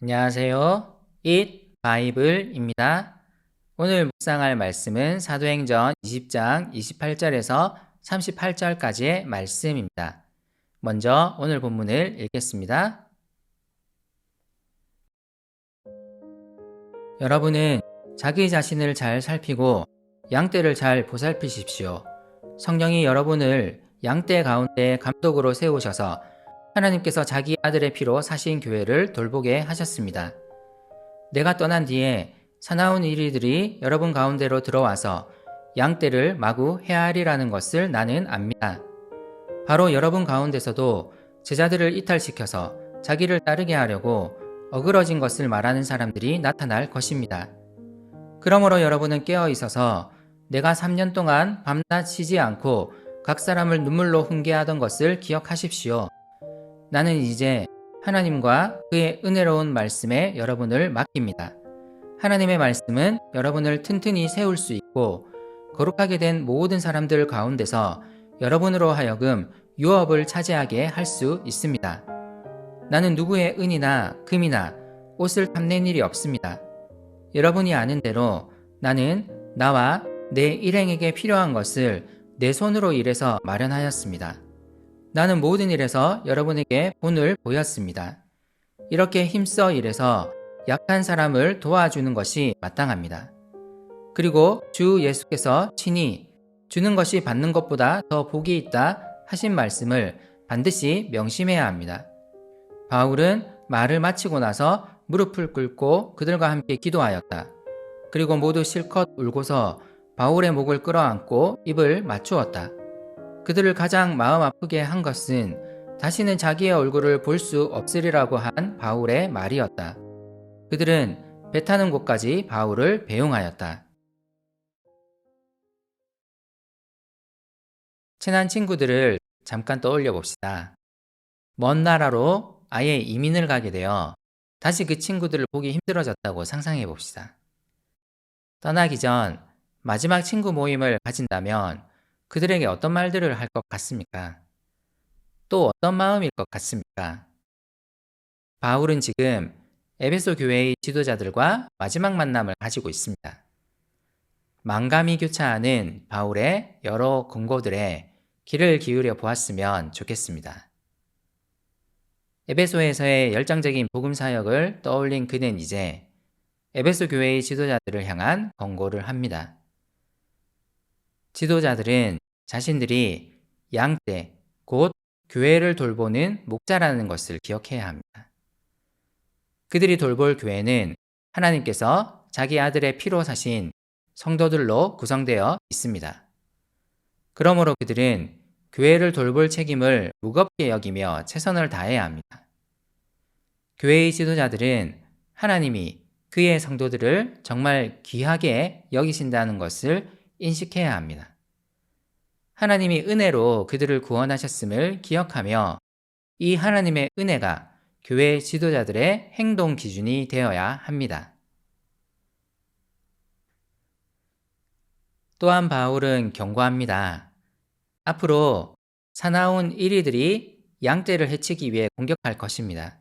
안녕하세요. Eat 바이블입니다. 오늘 묵상할 말씀은 사도행전 20장 28절에서 38절까지의 말씀입니다. 먼저 오늘 본문을 읽겠습니다. 여러분은 자기 자신을 잘 살피고 양떼를 잘 보살피십시오. 성령이 여러분을 양떼 가운데 감독으로 세우셔서 하나님께서 자기 아들의 피로 사신 교회를 돌보게 하셨습니다. 내가 떠난 뒤에 사나운 이리들이 여러분 가운데로 들어와서 양떼를 마구 해하리라는 것을 나는 압니다. 바로 여러분 가운데서도 제자들을 이탈시켜서 자기를 따르게 하려고 어그러진 것을 말하는 사람들이 나타날 것입니다. 그러므로 여러분은 깨어 있어서 내가 3년 동안 밤낮 쉬지 않고 각 사람을 눈물로 훈계하던 것을 기억하십시오. 나는 이제 하나님과 그의 은혜로운 말씀에 여러분을 맡깁니다. 하나님의 말씀은 여러분을 튼튼히 세울 수 있고 거룩하게 된 모든 사람들 가운데서 여러분으로 하여금 유업을 차지하게 할 수 있습니다. 나는 누구의 은이나 금이나 옷을 탐낸 일이 없습니다. 여러분이 아는 대로 나는 나와 내 일행에게 필요한 것을 내 손으로 일해서 마련하였습니다. 나는 모든 일에서 여러분에게 본을 보였습니다. 이렇게 힘써 일해서 약한 사람을 도와주는 것이 마땅합니다. 그리고 주 예수께서 친히 주는 것이 받는 것보다 더 복이 있다 하신 말씀을 반드시 명심해야 합니다. 바울은 말을 마치고 나서 무릎을 꿇고 그들과 함께 기도하였다. 그리고 모두 실컷 울고서 바울의 목을 끌어안고 입을 맞추었다. 그들을 가장 마음 아프게 한 것은 다시는 자기의 얼굴을 볼 수 없으리라고 한 바울의 말이었다. 그들은 배 타는 곳까지 바울을 배웅하였다. 친한 친구들을 잠깐 떠올려 봅시다. 먼 나라로 아예 이민을 가게 되어 다시 그 친구들을 보기 힘들어졌다고 상상해 봅시다. 떠나기 전 마지막 친구 모임을 가진다면 그들에게 어떤 말들을 할 것 같습니까? 또 어떤 마음일 것 같습니까? 바울은 지금 에베소 교회의 지도자들과 마지막 만남을 가지고 있습니다. 만감이 교차하는 바울의 여러 권고들에 귀를 기울여 보았으면 좋겠습니다. 에베소에서의 열정적인 복음 사역을 떠올린 그는 이제 에베소 교회의 지도자들을 향한 권고를 합니다. 지도자들은 자신들이 양떼, 곧 교회를 돌보는 목자라는 것을 기억해야 합니다. 그들이 돌볼 교회는 하나님께서 자기 아들의 피로 사신 성도들로 구성되어 있습니다. 그러므로 그들은 교회를 돌볼 책임을 무겁게 여기며 최선을 다해야 합니다. 교회의 지도자들은 하나님이 그의 성도들을 정말 귀하게 여기신다는 것을 인식해야 합니다. 하나님이 은혜로 그들을 구원하셨음을 기억하며 이 하나님의 은혜가 교회 지도자들의 행동 기준이 되어야 합니다. 또한 바울은 경고합니다. 앞으로 사나운 이리들이 양떼를 해치기 위해 공격할 것입니다.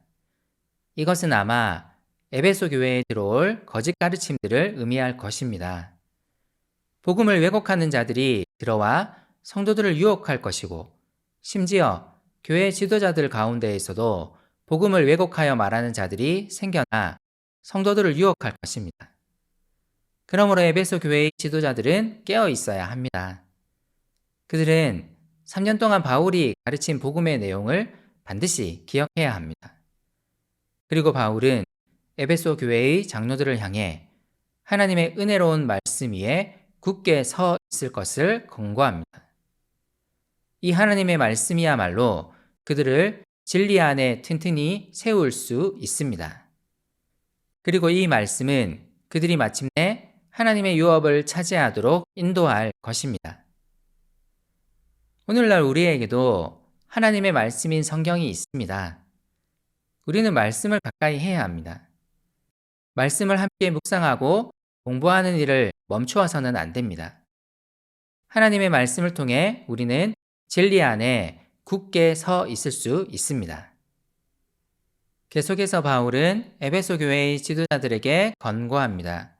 이것은 아마 에베소 교회에 들어올 거짓 가르침들을 의미할 것입니다. 복음을 왜곡하는 자들이 들어와 성도들을 유혹할 것이고 심지어 교회 지도자들 가운데에서도 복음을 왜곡하여 말하는 자들이 생겨나 성도들을 유혹할 것입니다. 그러므로 에베소 교회의 지도자들은 깨어 있어야 합니다. 그들은 3년 동안 바울이 가르친 복음의 내용을 반드시 기억해야 합니다. 그리고 바울은 에베소 교회의 장로들을 향해 하나님의 은혜로운 말씀 위에 굳게 서 있을 것을 권고합니다. 이 하나님의 말씀이야말로 그들을 진리 안에 튼튼히 세울 수 있습니다. 그리고 이 말씀은 그들이 마침내 하나님의 유업을 차지하도록 인도할 것입니다. 오늘날 우리에게도 하나님의 말씀인 성경이 있습니다. 우리는 말씀을 가까이 해야 합니다. 말씀을 함께 묵상하고 공부하는 일을 멈추어서는 안 됩니다. 하나님의 말씀을 통해 우리는 진리 안에 굳게 서 있을 수 있습니다. 계속해서 바울은 에베소 교회의 지도자들에게 권고합니다.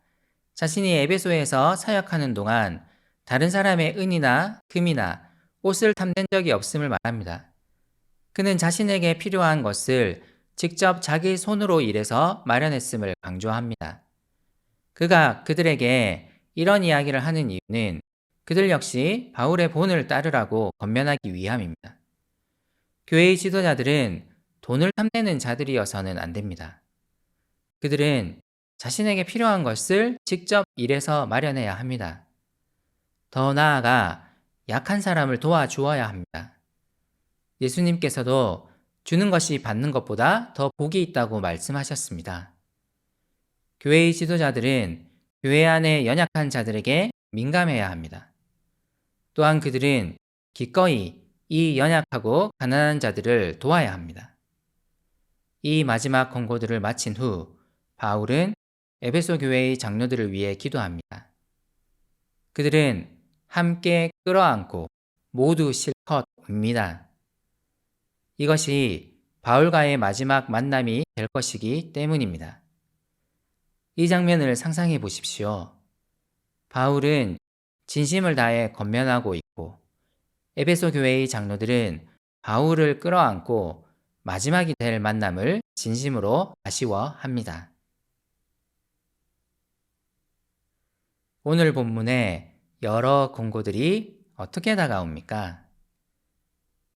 자신이 에베소에서 사역하는 동안 다른 사람의 은이나 금이나 옷을 탐낸 적이 없음을 말합니다. 그는 자신에게 필요한 것을 직접 자기 손으로 일해서 마련했음을 강조합니다. 그가 그들에게 이런 이야기를 하는 이유는 그들 역시 바울의 본을 따르라고 권면하기 위함입니다. 교회의 지도자들은 돈을 탐내는 자들이어서는 안 됩니다. 그들은 자신에게 필요한 것을 직접 일해서 마련해야 합니다. 더 나아가 약한 사람을 도와주어야 합니다. 예수님께서도 주는 것이 받는 것보다 더 복이 있다고 말씀하셨습니다. 교회의 지도자들은 교회 안에 연약한 자들에게 민감해야 합니다. 또한 그들은 기꺼이 이 연약하고 가난한 자들을 도와야 합니다. 이 마지막 권고들을 마친 후 바울은 에베소 교회의 장로들을 위해 기도합니다. 그들은 함께 끌어안고 모두 실컷 웁니다. 이것이 바울과의 마지막 만남이 될 것이기 때문입니다. 이 장면을 상상해 보십시오. 바울은 진심을 다해 권면하고 있고 에베소 교회의 장로들은 바울을 끌어안고 마지막이 될 만남을 진심으로 아쉬워합니다. 오늘 본문에 여러 권고들이 어떻게 다가옵니까?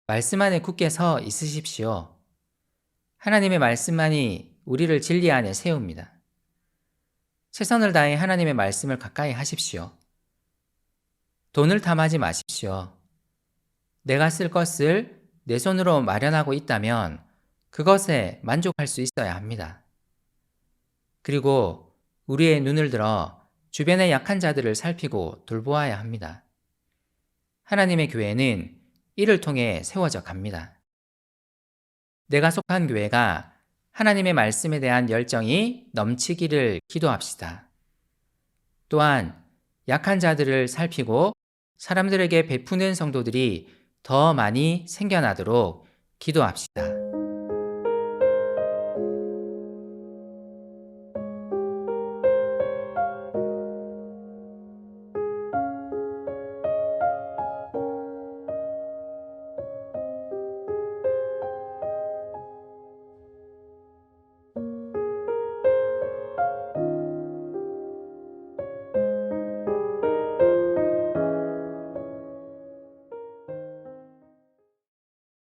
말씀 안에 굳게 서 있으십시오. 하나님의 말씀만이 우리를 진리 안에 세웁니다. 최선을 다해 하나님의 말씀을 가까이 하십시오. 돈을 탐하지 마십시오. 내가 쓸 것을 내 손으로 마련하고 있다면 그것에 만족할 수 있어야 합니다. 그리고 우리의 눈을 들어 주변의 약한 자들을 살피고 돌보아야 합니다. 하나님의 교회는 이를 통해 세워져 갑니다. 내가 속한 교회가 하나님의 말씀에 대한 열정이 넘치기를 기도합시다. 또한 약한 자들을 살피고 사람들에게 베푸는 성도들이 더 많이 생겨나도록 기도합시다.